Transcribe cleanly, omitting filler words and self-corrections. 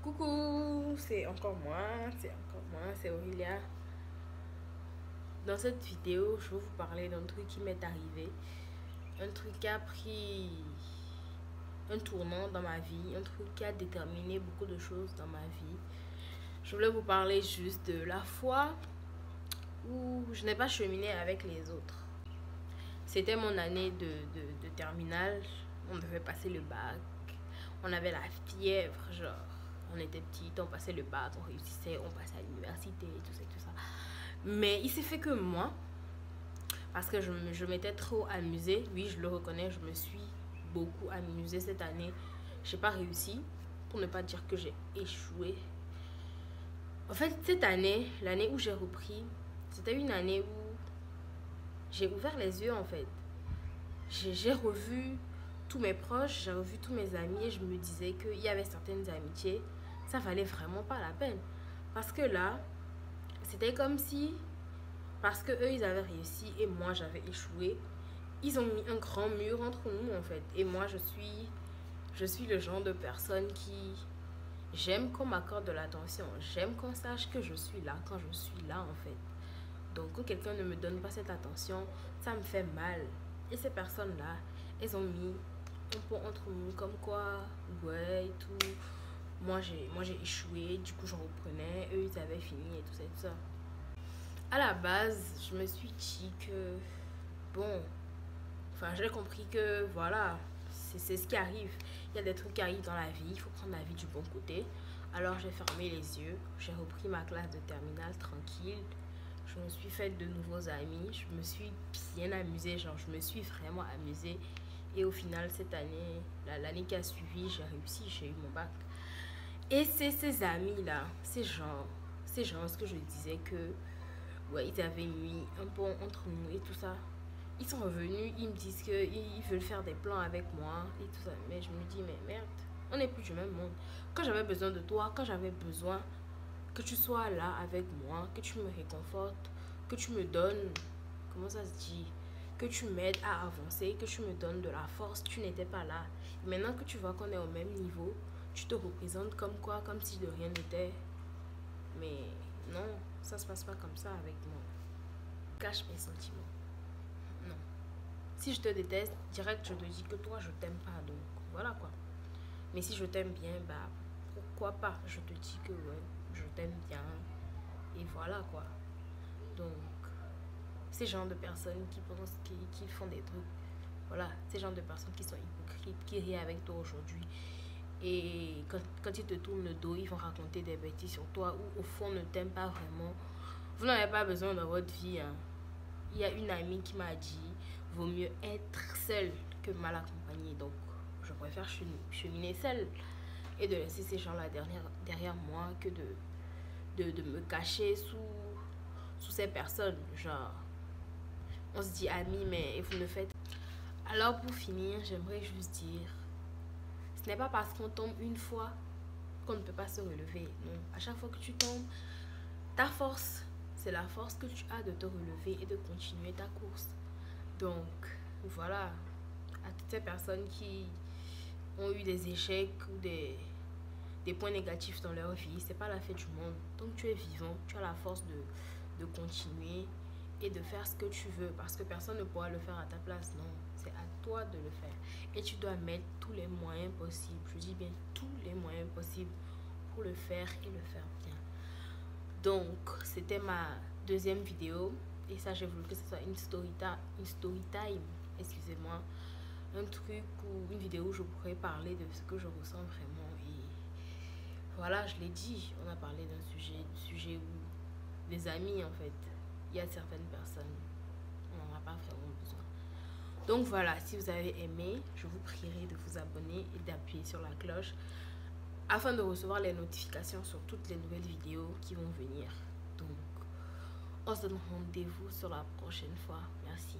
Coucou, c'est encore moi, c'est Aurélia. Dans cette vidéo, je vais vous parler d'un truc qui m'est arrivé. Un truc qui a pris un tournant dans ma vie, un truc qui a déterminé beaucoup de choses dans ma vie. Je voulais vous parler juste de la fois où je n'ai pas cheminé avec les autres. C'était mon année de terminale, on devait passer le bac. On avait la fièvre, genre, on était petites, on passait le bac, on réussissait, on passait à l'université, tout ça. Mais il s'est fait que moi, parce que je m'étais trop amusée, oui, je le reconnais, je me suis beaucoup amusée cette année. J'ai pas réussi, pour ne pas dire que j'ai échoué. En fait, cette année, l'année où j'ai repris, c'était une année où j'ai ouvert les yeux, en fait. J'ai revu tous mes proches, j'ai revu tous mes amis et je me disais qu'il y avait certaines amitiés, ça valait vraiment pas la peine. Parce que là, c'était comme si, parce que eux ils avaient réussi et moi j'avais échoué, ils ont mis un grand mur entre nous en fait. Et moi je suis le genre de personne qui, j'aime qu'on m'accorde de l'attention, j'aime qu'on sache que je suis là quand je suis là en fait. Donc quand quelqu'un ne me donne pas cette attention, ça me fait mal. Et ces personnes-là, elles ont mis un pont entre nous comme quoi, ouais et tout. Moi j'ai échoué, du coup je reprenais, eux ils avaient fini et tout ça. À la base, je me suis dit que, bon, enfin j'ai compris que voilà, c'est ce qui arrive. Il y a des trucs qui arrivent dans la vie, il faut prendre la vie du bon côté. Alors j'ai fermé les yeux, j'ai repris ma classe de terminale tranquille. Je me suis fait de nouveaux amis, je me suis bien amusée, genre je me suis vraiment amusée. Et au final, cette année, l'année qui a suivi, j'ai réussi, j'ai eu mon bac. Et c'est ces amis-là, ces gens, ce que je disais que, ouais, ils avaient mis un pont entre nous et tout ça. Ils sont revenus, ils me disent qu'ils veulent faire des plans avec moi et tout ça. Mais je me dis, mais merde, on n'est plus du même monde. Quand j'avais besoin de toi, quand j'avais besoin que tu sois là avec moi, que tu me réconfortes, que tu me donnes, comment ça se dit, que tu m'aides à avancer, que tu me donnes de la force, tu n'étais pas là. Et maintenant que tu vois qu'on est au même niveau, tu te représentes comme quoi, comme si de rien n'était. Mais non, ça se passe pas comme ça avec moi. Cache mes sentiments. Non. Si je te déteste, direct je te dis que toi je t'aime pas, donc voilà quoi. Mais si je t'aime bien, bah pourquoi pas, je te dis que ouais, je t'aime bien et voilà quoi. Donc ces genres de personnes qui pensent qu'ils font des trucs, voilà, ces genres de personnes qui sont hypocrites, qui rient avec toi aujourd'hui et quand ils te tournent le dos, ils vont raconter des bêtises sur toi ou au fond ne t'aiment pas vraiment. Vous n'avez pas besoin dans votre vie, hein. Il y a une amie qui m'a dit vaut mieux être seule que mal accompagnée. Donc je préfère cheminer seule et de laisser ces gens là derrière moi que de me cacher sous ces personnes. Genre on se dit amis mais vous ne faites. Alors pour finir, j'aimerais juste dire, ce n'est pas parce qu'on tombe une fois qu'on ne peut pas se relever. Non, à chaque fois que tu tombes, ta force, c'est la force que tu as de te relever et de continuer ta course. Donc, voilà, à toutes ces personnes qui ont eu des échecs ou des points négatifs dans leur vie, c'est pas la fin du monde. Donc, tu es vivant, tu as la force de continuer et de faire ce que tu veux parce que personne ne pourra le faire à ta place. Non, c'est à toi de le faire. Et tu dois mettre tous les moyens possibles, je dis bien tous les moyens possibles pour le faire et le faire bien. Donc, c'était ma deuxième vidéo. Et ça, j'ai voulu que ce soit une story time, excusez-moi. Un truc ou une vidéo où je pourrais parler de ce que je ressens vraiment. Et voilà, je l'ai dit, on a parlé d'un sujet où des amis, en fait, il y a certaines personnes, on n'en a pas vraiment besoin. Donc voilà, si vous avez aimé, je vous prierai de vous abonner et d'appuyer sur la cloche afin de recevoir les notifications sur toutes les nouvelles vidéos qui vont venir. Donc, on se donne rendez-vous sur la prochaine fois. Merci.